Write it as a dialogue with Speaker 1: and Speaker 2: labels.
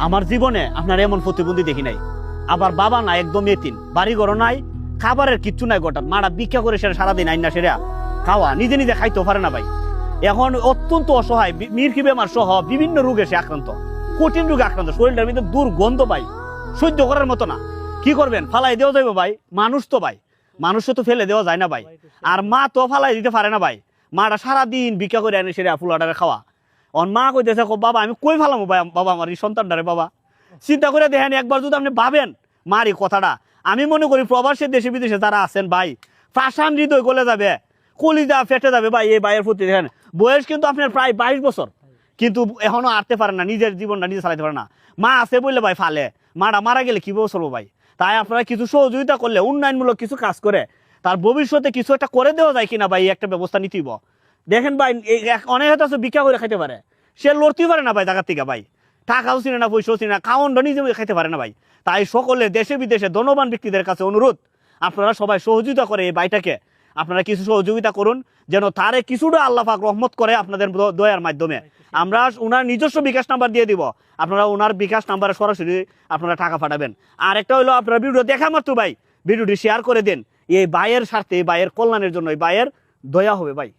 Speaker 1: আমার জীবনে আপনার এমন প্রতিবন্ধী দেখি নাই। আবার বাবা না, একদম এতিম, বাড়ি ঘর নাই, খাবারের কিচ্ছু নাই। গোটা মারা ভিক্ষা করে সেটা সারাদিন আইন না সেরা খাওয়া, নিজে নিজে খাইতেও পারে না ভাই। এখন অত্যন্ত অসহায়, মির্কি বেমার সহ বিভিন্ন রোগে সে আক্রান্ত, কঠিন রোগে আক্রান্ত, শরীরটার ভিতরে দুর্গন্ধ ভাই, সহ্য করার মতো না। কি করবেন, ফালাই দেওয়া যাবে ভাই, মানুষ তো ভাই, মানুষও তো ফেলে দেওয়া যায় না ভাই। আর মা তো ফালাই দিতে পারে না ভাই, মাটা সারাদিন ভিক্ষা করে আনে সেরা ফুলাটারে খাওয়া। ওর মা কইতেছে, বাবা আমি কই ফেলামো ভাই বাবা আমার এই সন্তানটারে। বাবা চিন্তা করে দেখেন একবার, যদি আপনি ভাবেন মার এই কথাটা, আমি মনে করি প্রবাসী দেশে বিদেশে যারা আছেন ভাই, প্রাসান হৃদয় গলে যাবে, কলিজা ফেটে যাবে ভাই এই ভাইয়ের প্রতি। দেখেন বয়স কিন্তু আপনার প্রায় 22 বছর, কিন্তু এখনো আটতে পারে না, নিজের জীবনটা নিজে চালাতে পারে না। মা আছে বললে ভাই ফালে, মারা মারা গেলে কি চলবো ভাই। তাই আপনারা কিছু সহযোগিতা করলে, উন্নয়নমূলক কিছু কাজ করে তার ভবিষ্যতে কিছু একটা করে দেওয়া যায় কিনা ভাই, একটা ব্যবস্থা নিতেইব। দেখেন ভাই অনেক হয়তো আছে ভিক্ষা করে খাইতে পারে, সে লড়তেই পারে না ভাই জায়গার থেকে ভাই, টাকাও চিনে না, পয়সাও চিনে না, খাওয়ানটা নিজে খাইতে পারে না ভাই। তাই সকলে দেশে বিদেশে ধনবান ব্যক্তিদের কাছে অনুরোধ, আপনারা সবাই সহযোগিতা করে এই ভাইটাকে আপনারা কিছু সহযোগিতা করুন, যেন তারে কিছুটা আল্লাহ পাক রহমত করে আপনাদের দয়ার মাধ্যমে। আমরা ওনার নিজস্ব বিকাশ নাম্বার দিয়ে দিব, আপনারা ওনার বিকাশ নাম্বারে সরাসরি আপনারা টাকা পাঠাবেন। আর একটা হলো, আপনারা ভিডিও দেখা মাত্র ভাই ভিডিওটি শেয়ার করে দেন, এই ভাইয়ের স্বার্থে, এই ভাইয়ের কল্যাণের জন্য, এই ভাইয়ের দয়া হবে ভাই।